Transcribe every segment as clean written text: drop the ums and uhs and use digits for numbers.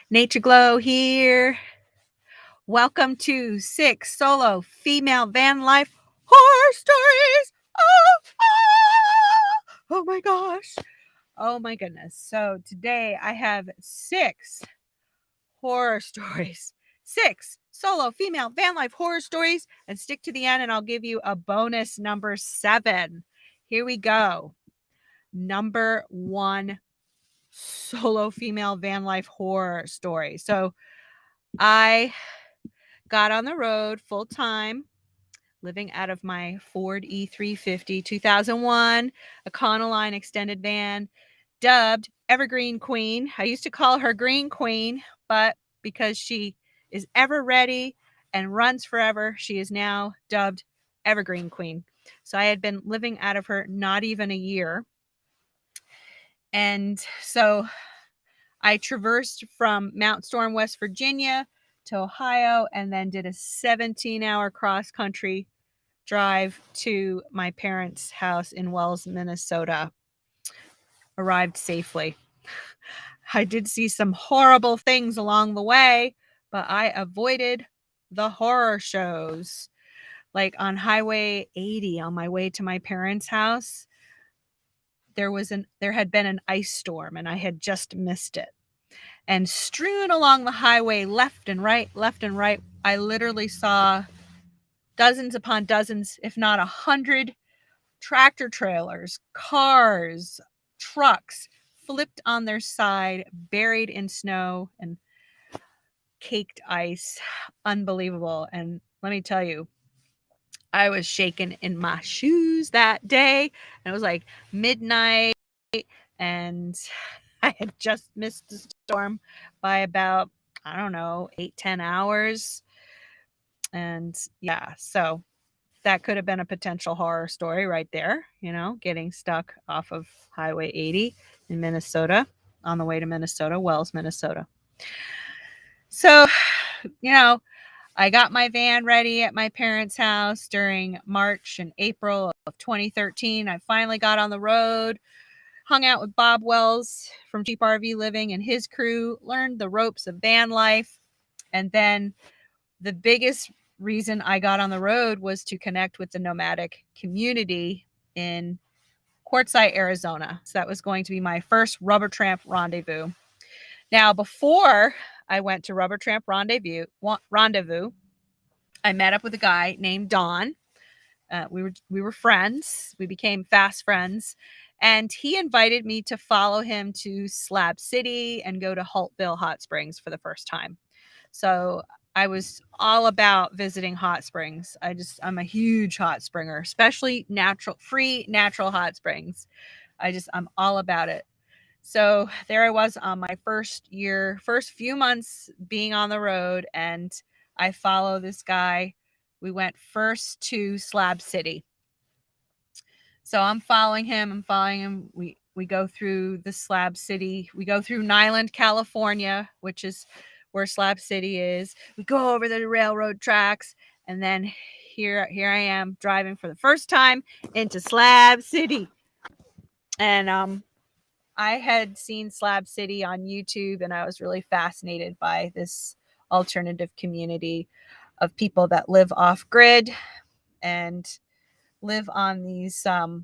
Nature Glow here. Welcome to 6 solo female van life horror stories. Oh my gosh. Oh my goodness. So today I have 6 horror stories. 6 solo female van life horror stories, and stick to the end and I'll give you a bonus number 7. Here we go. Number 1 solo female van life horror story. So I got on the road full time, living out of my Ford E350 2001 Econoline extended van, dubbed Evergreen Queen. I used to call her Green Queen, but because she is ever ready and runs forever, she is now dubbed Evergreen Queen. So I had been living out of her not even a year. And so I traversed from Mount Storm, West Virginia to Ohio, and then did a 17-hour cross-country drive to my parents' house in Wells, Minnesota. Arrived safely. I did see some horrible things along the way, but I avoided the horror shows. Like on Highway 80 on my way to my parents' house, there had been an ice storm and I had just missed it. And strewn along the highway left and right, I literally saw dozens upon dozens, if not 100 tractor trailers, cars, trucks flipped on their side, buried in snow and caked ice. Unbelievable. And let me tell you, I was shaking in my shoes that day. And it was like midnight, and I had just missed the storm by about, I don't know, 8-10 hours. And yeah, so that could have been a potential horror story right there, getting stuck off of Highway 80 in Minnesota on the way to Minnesota, Wells, Minnesota. So, I got my van ready at my parents' house during March and April of 2013. I finally got on the road, hung out with Bob Wells from Cheap RV Living and his crew, learned the ropes of van life. And then the biggest reason I got on the road was to connect with the nomadic community in Quartzsite, Arizona. So that was going to be my first Rubber Tramp rendezvous. Now, before I went to Rubber Tramp rendezvous, I met up with a guy named Don. We were friends. We became fast friends. And he invited me to follow him to Slab City and go to Haltville Hot Springs for the first time. So I was all about visiting hot springs. I'm a huge hot springer, especially free natural hot springs. I'm all about it. So there I was on my first few months being on the road, and I follow this guy. We went first to Slab City. So I'm following him. We go through the Slab City. We go through Nyland, California, which is where Slab City is. We go over the railroad tracks, and then here I am driving for the first time into Slab City. And I had seen Slab City on YouTube, and I was really fascinated by this alternative community of people that live off grid and live on these. A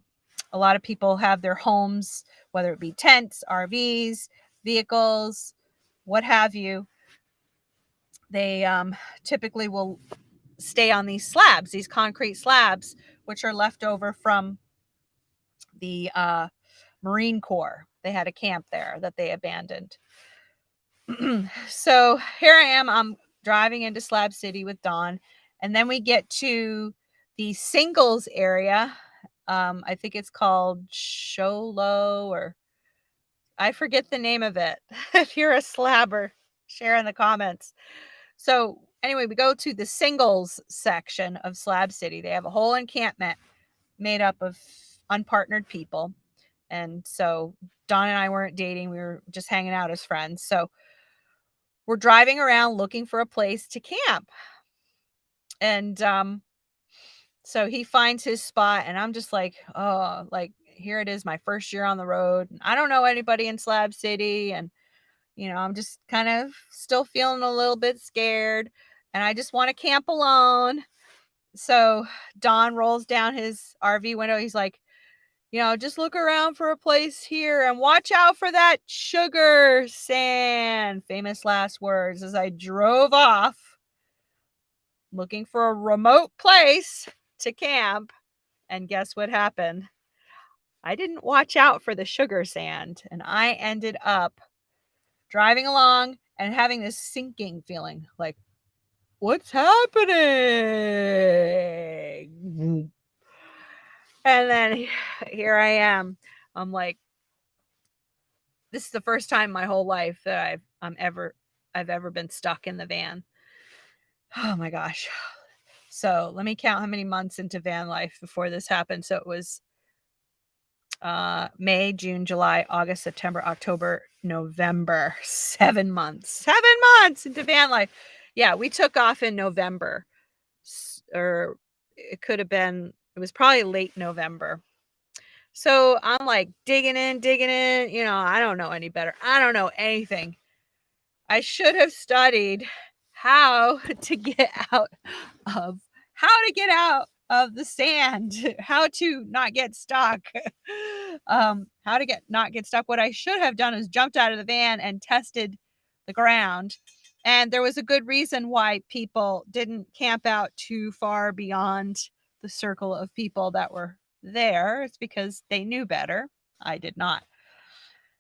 lot of people have their homes, whether it be tents, RVs, vehicles, what have you. They typically will stay on these slabs, these concrete slabs, which are left over from the Marine Corps. They had a camp there that they abandoned. So here I am. I'm driving into Slab City with Don, and then we get to the singles area. I think it's called Sholo, or I forget the name of it. If you're a slabber, share in the comments. So anyway, we go to the singles section of Slab City. They have a whole encampment made up of unpartnered people. And so Don and I weren't dating. We were just hanging out as friends. So we're driving around looking for a place to camp. And so he finds his spot, and I'm just like, oh, like, here it is, my first year on the road. I don't know anybody in Slab City. And, I'm just kind of still feeling a little bit scared and I just want to camp alone. So Don rolls down his RV window. He's like, just look around for a place here and watch out for that sugar sand. Famous last words as I drove off looking for a remote place to camp. And guess what happened? I didn't watch out for the sugar sand and I ended up driving along and having this sinking feeling like, what's happening? And then here I am. I'm like, this is the first time in my whole life that I've ever been stuck in the van. Oh my gosh. So let me count how many months into van life before this happened. So it was May, June, July, August, September, October, November. 7 months. 7 months into van life. Yeah, we took off in November. Or it was probably late November. So I'm like digging in. I don't know any better. I don't know anything. I should have studied how to get out of the sand, how to not get stuck. How to not get stuck. What I should have done is jumped out of the van and tested the ground. And there was a good reason why people didn't camp out too far beyond the circle of people that were there. It's because they knew better. I did not.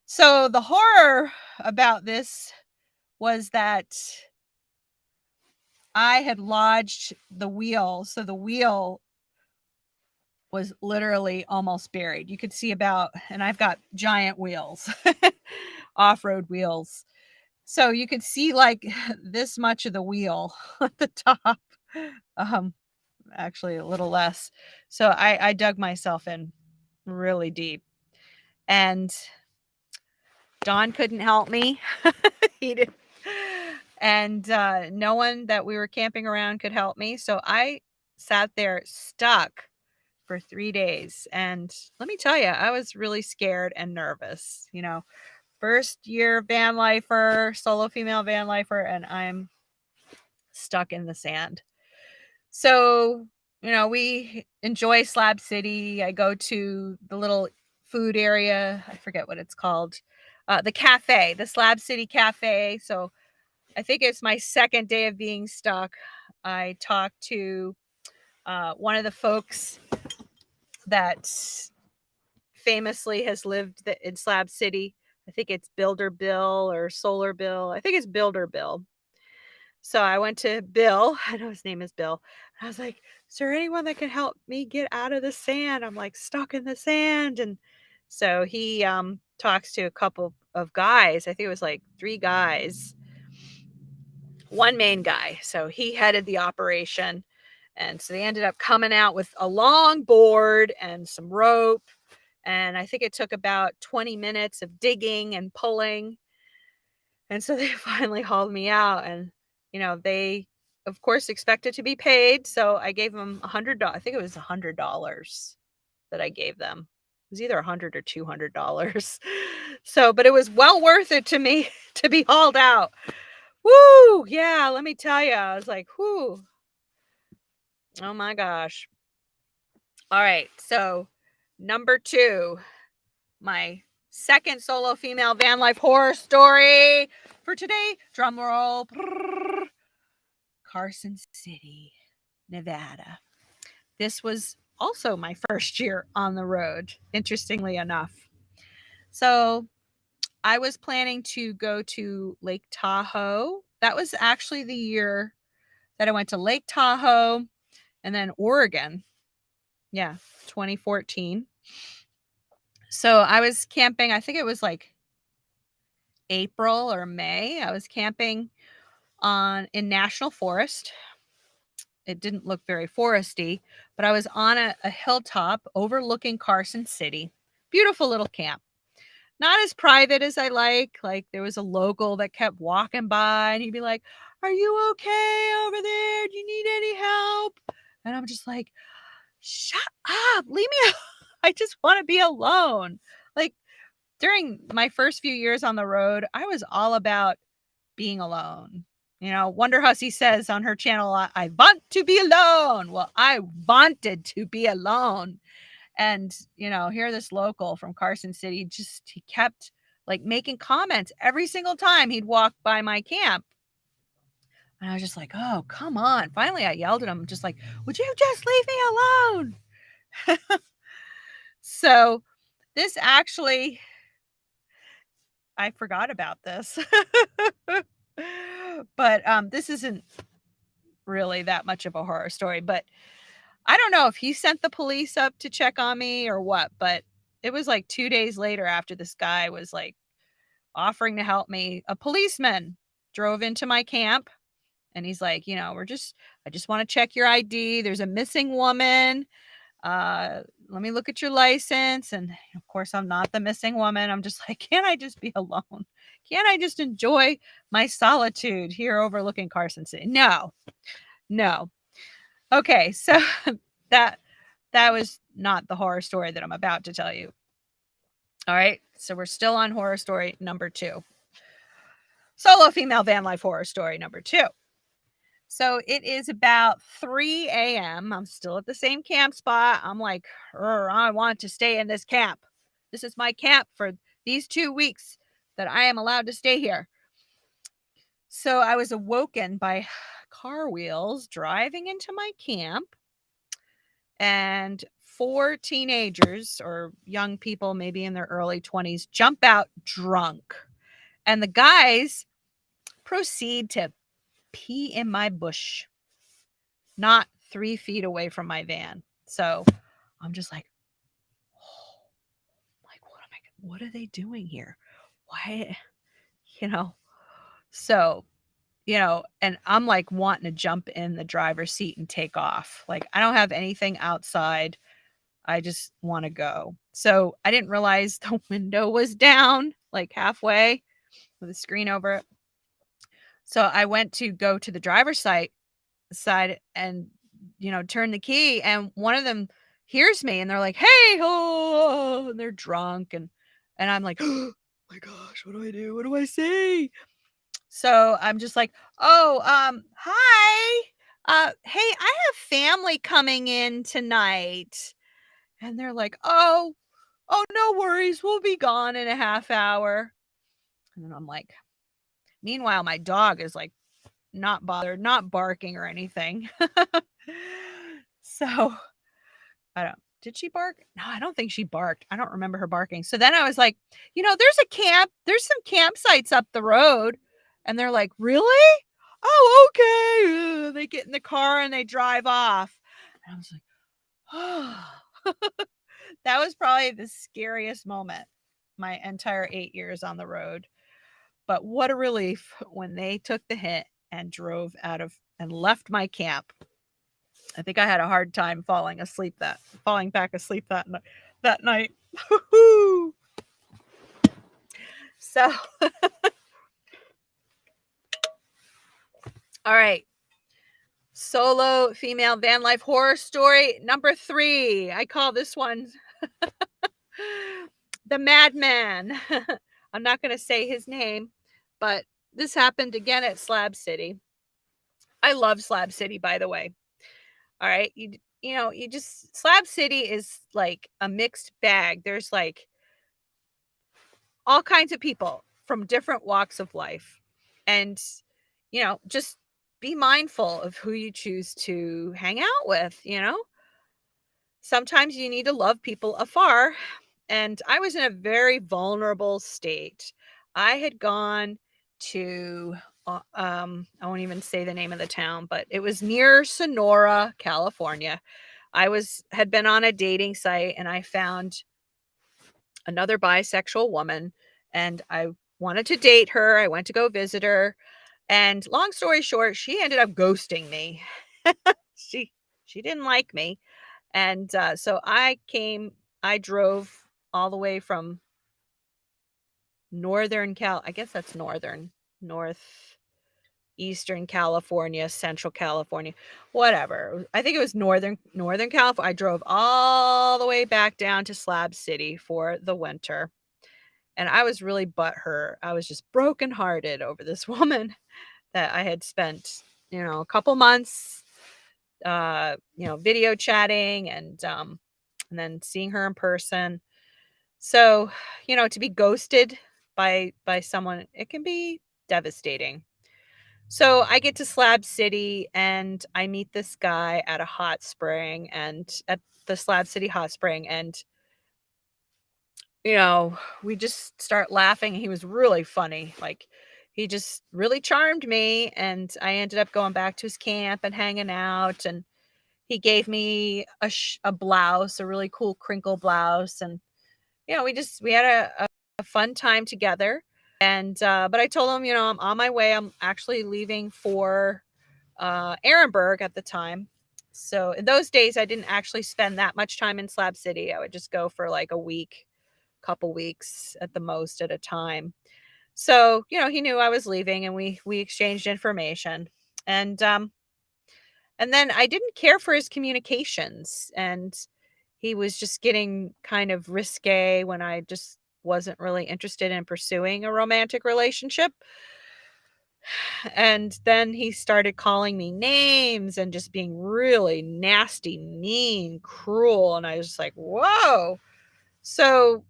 So the horror about this was that I had lodged the wheel. So the wheel was literally almost buried. You could see and I've got giant wheels, off-road wheels. So you could see like this much of the wheel at the top. Actually a little less. So I dug myself in really deep. And Don couldn't help me. He didn't. And no one that we were camping around could help me. So I sat there stuck for 3 days. And let me tell you, I was really scared and nervous. First year van lifer, solo female van lifer, and I'm stuck in the sand. So, we enjoy Slab City. I go to the little food area. I forget what it's called. The cafe, the Slab City Cafe. So I think it's my second day of being stuck. I talked to one of the folks that famously has lived in Slab City. I think it's Builder Bill or Solar Bill. I think it's Builder Bill. So I went to Bill. I know his name is Bill. I was like, is there anyone that can help me get out of the sand? I'm like stuck in the sand. And so he talks to a couple of guys. I think it was like 3 guys, one main guy. So he headed the operation. And so they ended up coming out with a long board and some rope. And I think it took about 20 minutes of digging and pulling. And so they finally hauled me out. And, they, of course, expected to be paid. So I gave them $100. I think it was $100 that I gave them. It was either $100 or $200. So, but it was well worth it to me to be hauled out. Woo! Yeah, let me tell you. I was like, whoo. Oh my gosh. All right. So, number 2, my second solo female van life horror story for today. Drum roll. Carson City, Nevada. This was also my first year on the road, interestingly enough. So I was planning to go to Lake Tahoe. That was actually the year that I went to Lake Tahoe and then Oregon. Yeah, 2014. So I was camping, I think it was like April or May. I was camping in National Forest. It didn't look very foresty, but I was on a hilltop overlooking Carson City. Beautiful little camp. Not as private as I like. Like there was a local that kept walking by and he'd be like, "Are you okay over there? Do you need any help?" And I'm just like, "Shut up. Leave me alone. I just want to be alone." Like during my first few years on the road, I was all about being alone. You know, Wonder Hussy says on her channel, I want to be alone. Well, I wanted to be alone. And, you know, here this local from Carson City, just he kept like making comments every single time he'd walk by my camp. And I was just like, oh, come on. Finally, I yelled at him, just like, would you just leave me alone? So this actually, I forgot about this. But this isn't really that much of a horror story. But I don't know if he sent the police up to check on me or what, but it was like 2 days later after this guy was like offering to help me. A policeman drove into my camp and he's like, you know, I just want to check your ID. There's a missing woman. Let me look at your license. And of course, I'm not the missing woman. I'm just like, can't I just be alone? Can't I just enjoy my solitude here overlooking Carson City? No, no. Okay, so that that was not the horror story that I'm about to tell you. All right, so we're still on horror story number 2. Solo female van life horror story number 2. So it is about 3 a.m. I'm still at the same camp spot. I'm like, I want to stay in this camp. This is my camp for these 2 weeks that I am allowed to stay here. So I was awoken by car wheels driving into my camp, and 4 teenagers or young people, maybe in their early 20s, jump out drunk. And the guys proceed to pee in my bush, not 3 feet away from my van. So I'm just like, oh, like, what are they doing here? Why, you know? So, you know, and I'm like wanting to jump in the driver's seat and take off. Like, I don't have anything outside. I just want to go. So I didn't realize the window was down like halfway with a screen over it. So I went to go to the driver's side and, you know, turn the key, and one of them hears me and they're like, hey, oh, and they're drunk. And I'm like, oh my gosh, what do I do? What do I say? So I'm just like, oh, hi. Hey, I have family coming in tonight. And they're like, oh, no worries. We'll be gone in a half hour. And then I'm like, meanwhile, my dog is like not bothered, not barking or anything. So I don't, did she bark? No, I don't think she barked. I don't remember her barking. So then I was like, you know, there's some campsites up the road. And they're like, really? Oh, okay. They get in the car and they drive off. And I was like, oh. That was probably the scariest moment my entire 8 years on the road. But what a relief when they took the hint and drove out of and left my camp. I think I had a hard time falling back asleep that night. So all right. Solo female van life horror story number 3. I call this one the Madman. I'm not going to say his name, but this happened again at Slab City. I love Slab City, by the way. All right. You know, Slab City is like a mixed bag. There's like all kinds of people from different walks of life. And, you know, just be mindful of who you choose to hang out with, you know? Sometimes you need to love people afar. And I was in a very vulnerable state. I had gone to, I won't even say the name of the town, but it was near Sonora, California. Had been on a dating site and I found another bisexual woman and I wanted to date her. I went to go visit her. And long story short, she ended up ghosting me. She didn't like me. And so I drove all the way from I guess that's northeastern California, central California, whatever. I think it was northern California. I drove all the way back down to Slab City for the winter. And I was really butthurt. I was just brokenhearted over this woman that I had spent, a couple months, video chatting and then seeing her in person. So, to be ghosted by someone, it can be devastating. So I get to Slab City and I meet this guy at a hot spring and at the Slab City hot spring and we just start laughing. He was really funny. Like he just really charmed me and I ended up going back to his camp and hanging out and he gave me a blouse, a really cool crinkle blouse and we had a fun time together. And but I told him, I'm on my way. I'm actually leaving for Ehrenberg at the time. So in those days, I didn't actually spend that much time in Slab City. I would just go for like a week, couple weeks at the most at a time. So, he knew I was leaving and we exchanged information. And and then I didn't care for his communications and he was just getting kind of risque when I just wasn't really interested in pursuing a romantic relationship. And then he started calling me names and just being really nasty, mean, cruel. And I was just like, whoa. So,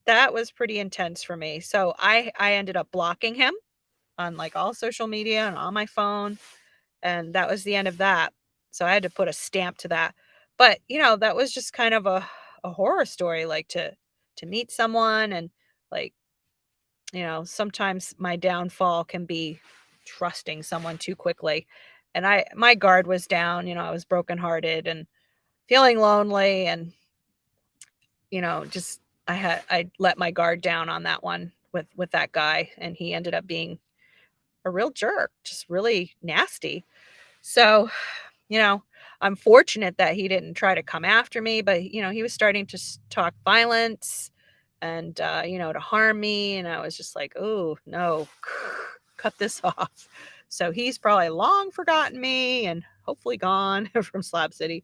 that was pretty intense for me. So I ended up blocking him on like all social media and on my phone. And that was the end of that. So I had to put a stamp to that. But, that was just kind of a horror story, like to meet someone and like, sometimes my downfall can be trusting someone too quickly. And my guard was down, I was brokenhearted and feeling lonely and, just I let my guard down on that one with that guy and he ended up being a real jerk, just really nasty. So, you know, I'm fortunate that he didn't try to come after me, but he was starting to talk violence and to harm me and I was just like, "Oh, no. Cut this off." So he's probably long forgotten me and hopefully gone from Slab City.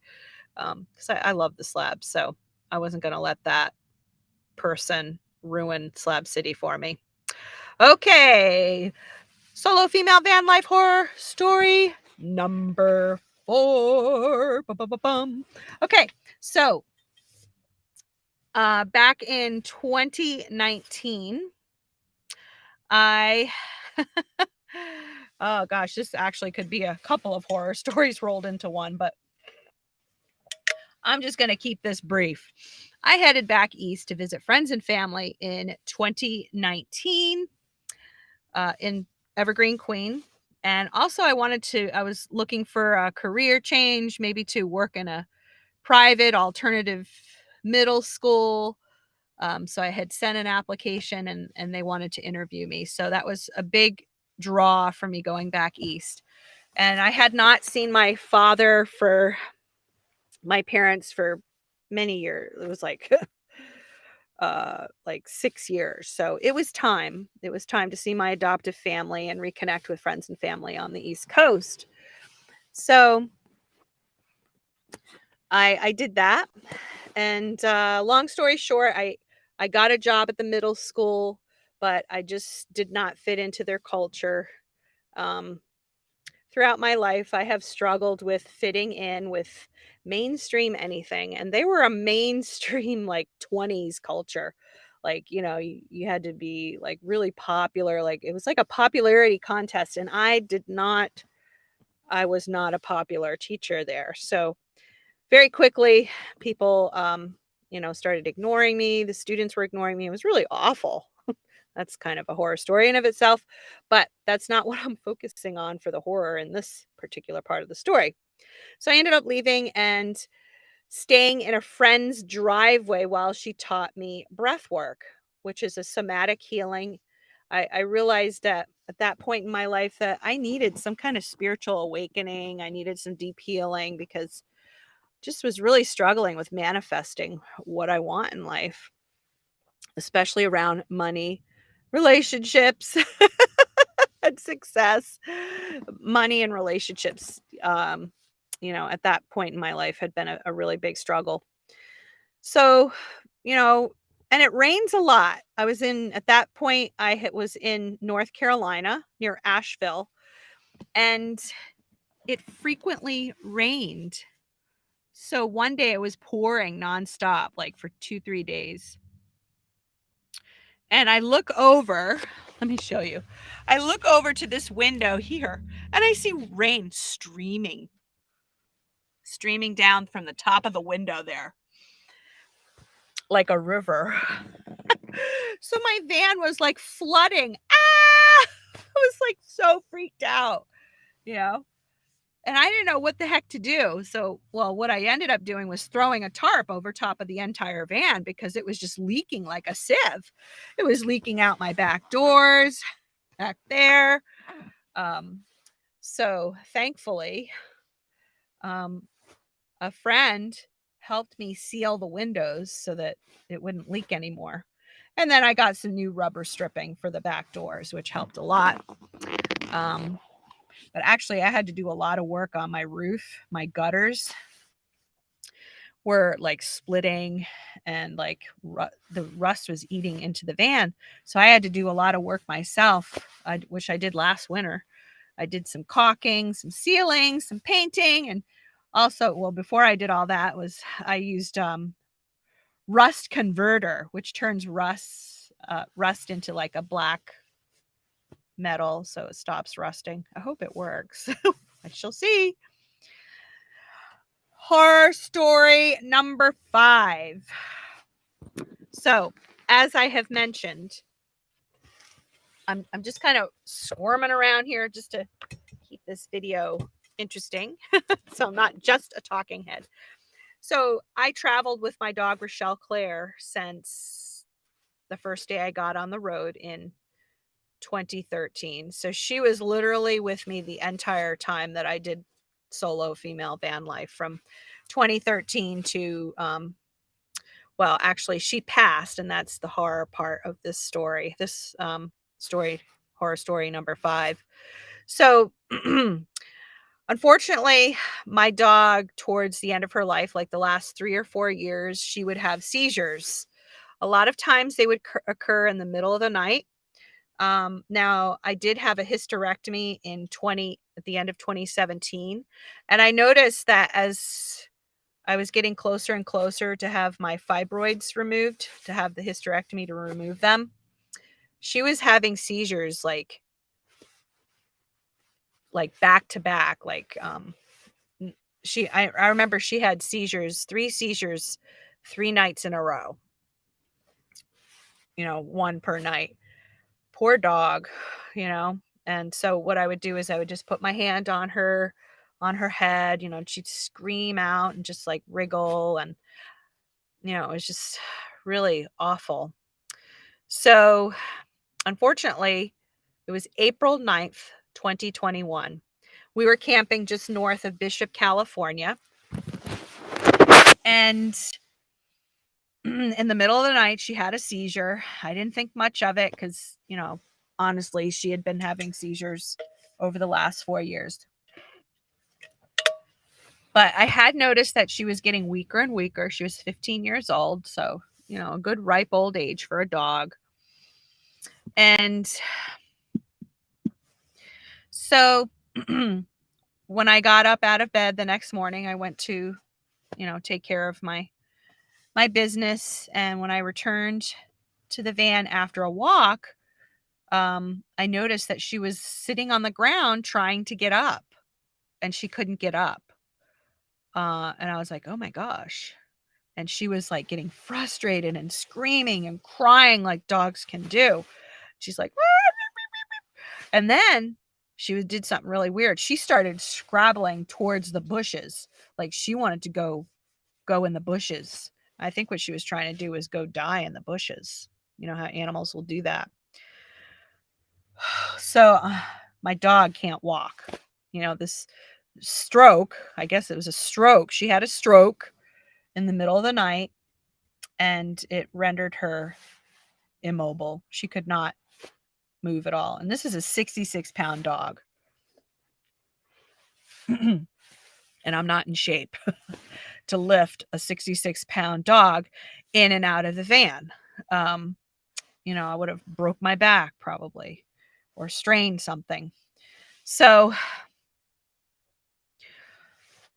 Cuz I love the Slab, so I wasn't going to let that person ruin Slab City for me. Okay. Solo female van life horror story number 4. Bum. Okay. So, back in 2019, I oh gosh, this actually could be a couple of horror stories rolled into one, but I'm just going to keep this brief. I headed back east to visit friends and family in 2019 in Evergreen, Queen. And also, I was looking for a career change, maybe to work in a private alternative middle school. So I had sent an application and they wanted to interview me. So that was a big draw for me going back east. And I had not seen my parents for many years. It was like 6 years. So it was time. It was time to see my adoptive family and reconnect with friends and family on the East Coast. So I did that. And long story short, I got a job at the middle school, but I just did not fit into their culture. Um, Throughout my life, I have struggled with fitting in with mainstream anything, and they were a mainstream, like, 20s culture. Like, you had to be, like, really popular, like, it was like a popularity contest, and I was not a popular teacher there. So, very quickly, people, started ignoring me, the students were ignoring me, it was really awful. That's kind of a horror story in of itself, but that's not what I'm focusing on for the horror in this particular part of the story. So I ended up leaving and staying in a friend's driveway while she taught me breath work, which is a somatic healing. I realized that at that point in my life that I needed some kind of spiritual awakening. I needed some deep healing because just was really struggling with manifesting what I want in life, especially around money, relationships, and success. Money and relationships, at that point in my life had been a really big struggle. So, you know, And it rains a lot. I was in at that point, was in North Carolina near Asheville, and it frequently rained. So one day it was pouring nonstop, like for 2, 3 days. And I look over, let me show you. I look over to this window here and I see rain streaming down from the top of the window there like a river. So my van was like flooding. Ah! I was like so freaked out, you know? And I didn't know what the heck to do. So, well, what I ended up doing was throwing a tarp over top of the entire van because it was just leaking like a sieve. It was leaking out my back doors, back there. Um, so thankfully, um, a friend helped me seal the windows so that it wouldn't leak anymore. And then I got some new rubber stripping for the back doors, which helped a lot. But actually, I had to do a lot of work on my roof. My gutters were like splitting and like the rust was eating into the van. So I had to do a lot of work myself, which I did last winter. I did some caulking, some sealing, some painting, and also, well, before I did all that was I used rust converter, which turns rust into like a black metal so it stops rusting. I hope it works. I shall see. Horror story number 5. So, as I have mentioned, I'm just kind of squirming around here just to keep this video interesting. So I'm not just a talking head. So I traveled with my dog Rochelle Claire since the first day I got on the road in 2013. So she was literally with me the entire time that I did solo female van life from 2013 to well, actually she passed, and that's the horror part of this story. This horror story number 5. So unfortunately, my dog towards the end of her life, like the last 3 or 4 years, she would have seizures. A lot of times they would occur in the middle of the night. Now I did have a hysterectomy at the end of 2017. And I noticed that as I was getting closer and closer to have my fibroids removed, to have the hysterectomy to remove them, she was having seizures like back to back, like I remember she had 3 seizures 3 nights in a row. 1 per night. Poor dog, you know. And so what I would do is I would just put my hand on her head, and she'd scream out and just like wriggle, and it was just really awful. So, unfortunately, it was April 9th, 2021. We were camping just north of Bishop, California. And in the middle of the night, she had a seizure. I didn't think much of it because, honestly, she had been having seizures over the last 4 years. But I had noticed that she was getting weaker and weaker. She was 15 years old. So, a good ripe old age for a dog. And so when I got up out of bed the next morning, I went to, take care of my business. And when I returned to the van after a walk, I noticed that she was sitting on the ground trying to get up, and she couldn't get up. And I was like, oh my gosh. And she was like getting frustrated and screaming and crying like dogs can do. She's like, and then she did something really weird. She started scrabbling towards the bushes. Like she wanted to go in the bushes. I think what she was trying to do was go die in the bushes. You know how animals will do that. So my dog can't walk. This stroke, I guess it was a stroke. She had a stroke in the middle of the night, and it rendered her immobile. She could not move at all. And this is a 66-pound dog. And I'm not in shape to lift a 66-pound dog in and out of the van. I would have broke my back probably or strained something. So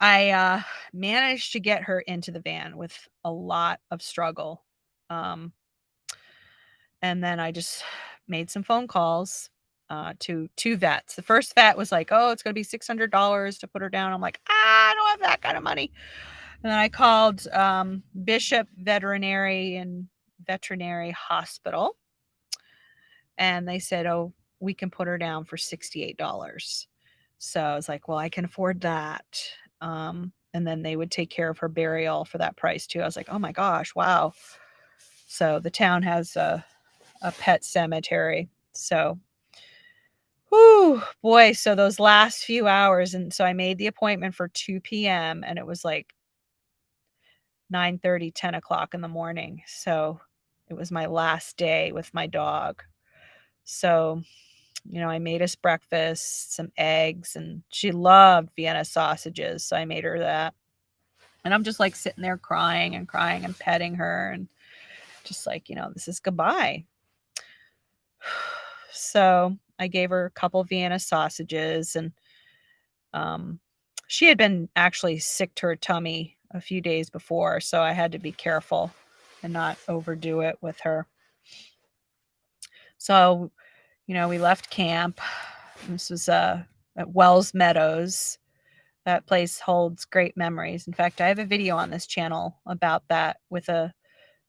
I managed to get her into the van with a lot of struggle. Um, and then I just made some phone calls to two vets. The first vet was like, "Oh, it's going to be $600 to put her down." I'm like, "I don't have that kind of money." And then I called Bishop Veterinary Hospital, and they said, "Oh, we can put her down for $68." So I was like, "Well, I can afford that." And then they would take care of her burial for that price too. I was like, "Oh my gosh, wow!" So the town has a pet cemetery. So, whoo, boy. So those last few hours, and so I made the appointment for 2 p.m. and it was like 9:30, 10 o'clock in the morning. So it was my last day with my dog. So, I made us breakfast, some eggs, and she loved Vienna sausages. So I made her that. And I'm just like sitting there crying and crying and petting her and just like, this is goodbye. So I gave her a couple Vienna sausages, and she had been actually sick to her tummy a few days before. So I had to be careful and not overdo it with her. So, we left camp. This was at Wells Meadows. That place holds great memories. In fact, I have a video on this channel about that with a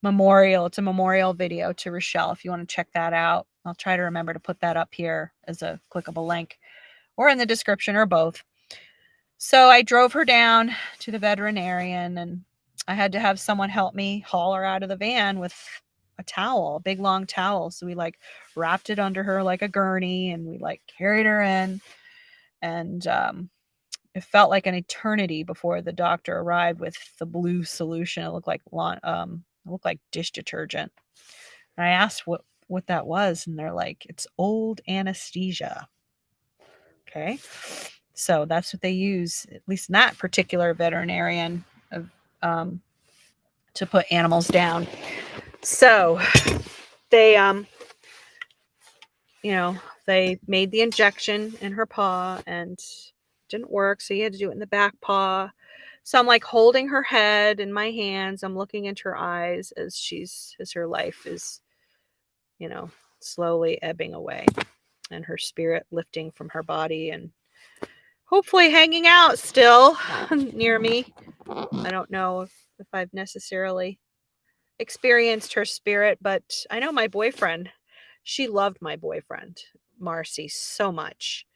memorial. It's a memorial video to Rochelle if you want to check that out. I'll try to remember to put that up here as a clickable link or in the description or both. So I drove her down to the veterinarian, and I had to have someone help me haul her out of the van with a towel, a big long towel. So we like wrapped it under her like a gurney, and we like carried her in, and it felt like an eternity before the doctor arrived with the blue solution. It looked like dish detergent. And I asked what that was, and they're like, "It's old anesthesia." Okay. So that's what they use, at least in that particular veterinarian, um, to put animals down. So they, they made the injection in her paw and it didn't work. So you had to do it in the back paw. So I'm like holding her head in my hands. I'm looking into her eyes as her life is, slowly ebbing away and her spirit lifting from her body and hopefully hanging out still near me. I don't know if I've necessarily experienced her spirit, but I know my boyfriend, she loved my boyfriend, Marcy, so much.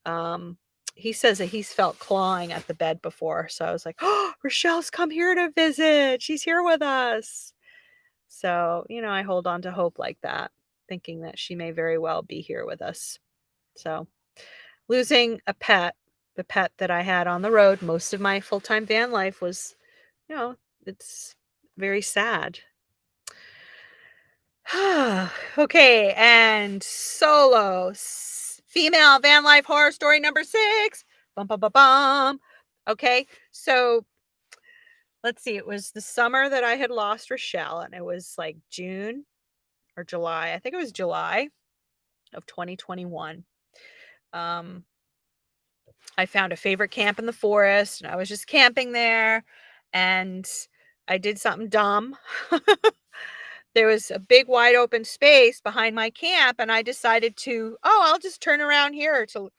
Um, he says that he's felt clawing at the bed before. So I was like, "Oh, Rochelle's come here to visit. She's here with us." So, I hold on to hope like that, thinking that she may very well be here with us. So, losing a pet, the pet that I had on the road most of my full-time van life was, it's very sad. Okay, and solo female van life horror story number 6. Bum, bum, bum, bum. Okay, so let's see. It was the summer that I had lost Rochelle, and it was like June or July. I think it was July of 2021. Um, I found a favorite camp in the forest, and I was just camping there, and I did something dumb. There was a big wide open space behind my camp, and I decided I'll just turn around here to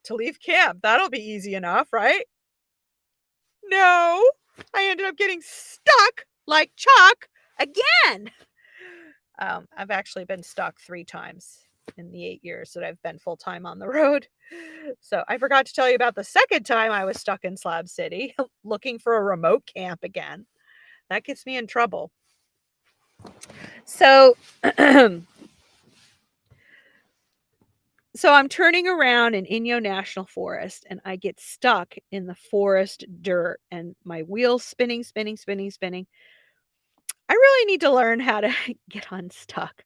leave camp. That'll be easy enough, right? No, I ended up getting stuck like Chuck again. I've actually been stuck 3 times in the 8 years that I've been full time on the road. So I forgot to tell you about the second time I was stuck in Slab City looking for a remote camp again. That gets me in trouble. So So I'm turning around in Inyo National Forest, and I get stuck in the forest dirt, and my wheels spinning, spinning, spinning, spinning. I really need to learn how to get unstuck.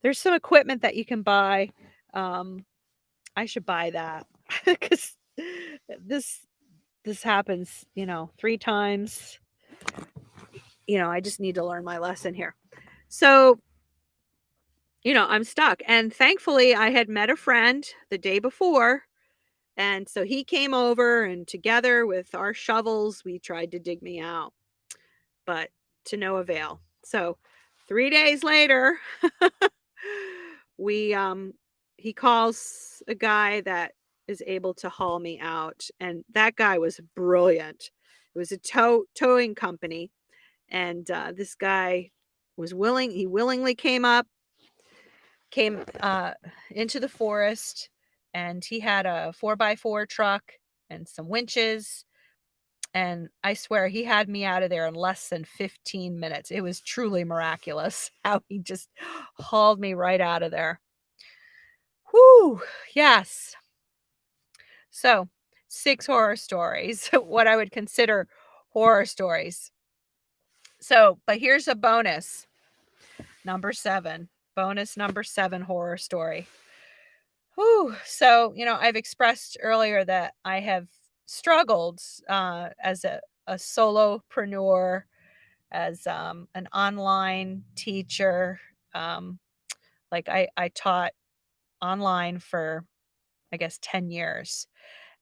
There's some equipment that you can buy. I should buy that because this this happens, 3 times. I just need to learn my lesson here. So I'm stuck. And thankfully, I had met a friend the day before. And so he came over, and together with our shovels, we tried to dig me out, but to no avail. So 3 days later, we he calls a guy that is able to haul me out, and that guy was brilliant. It was a towing company, and this guy was willing. He willingly came into the forest, and he had a 4x4 truck and some winches, and I swear he had me out of there in less than 15 minutes. It was truly miraculous how he just hauled me right out of there. Whew, yes. So, 6 horror stories, what I would consider horror stories. So, but here's a bonus, number 7. Bonus number 7 horror story. Whew. So, I've expressed earlier that I have struggled as a solopreneur, as an online teacher. Like I taught online for, I guess, 10 years.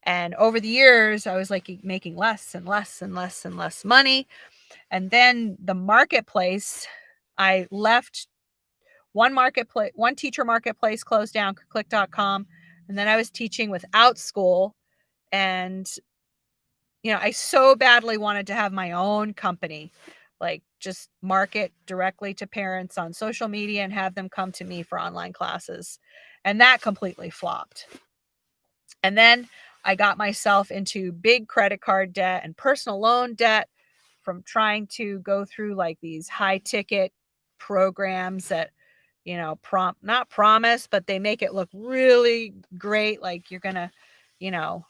And over the years, I was like making less and less and less and less money. And then the marketplace, I left one teacher marketplace closed down, click.com. And then I was teaching without school. And, I so badly wanted to have my own company, like just market directly to parents on social media and have them come to me for online classes. And that completely flopped. And then I got myself into big credit card debt and personal loan debt from trying to go through like these high ticket programs that, not promise, but they make it look really great. Like you're going to, you know,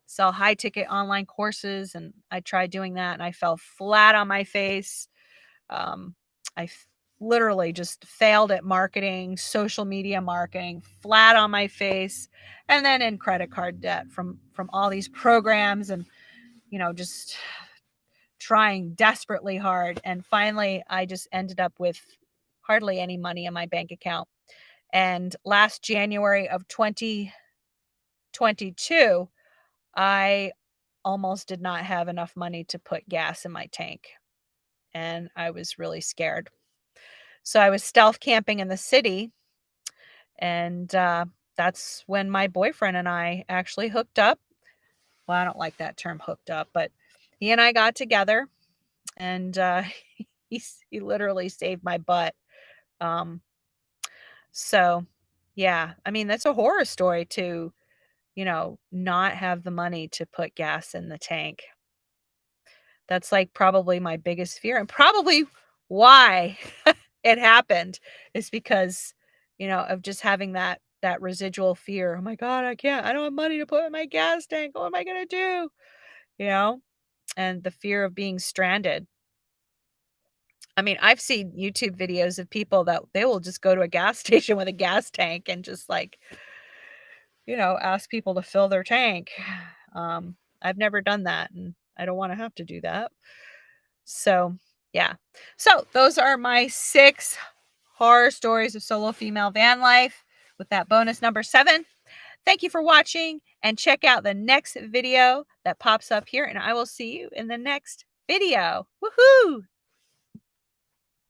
sell high ticket online courses. And I tried doing that and I fell flat on my face. Um, I literally just failed at marketing, social media marketing, flat on my face, and then in credit card debt from all these programs, and just trying desperately hard. And finally, I just ended up with hardly any money in my bank account. And last January of 2022, I almost did not have enough money to put gas in my tank. And I was really scared. So I was stealth camping in the city, and that's when my boyfriend and I actually hooked up. Well, I don't like that term hooked up, but he and I got together, and he literally saved my butt. Um, so yeah, I mean, that's a horror story to, not have the money to put gas in the tank. That's like probably my biggest fear, and probably why it happened is because, of just having that residual fear. Oh my God, I don't have money to put in my gas tank. What am I gonna do? You know? And the fear of being stranded. I mean, I've seen YouTube videos of people that they will just go to a gas station with a gas tank and just like, ask people to fill their tank. I've never done that, and I don't want to have to do that. So, yeah. So, those are my 6 horror stories of solo female van life with that bonus number 7. Thank you for watching, and check out the next video that pops up here, and I will see you in the next video. Woohoo!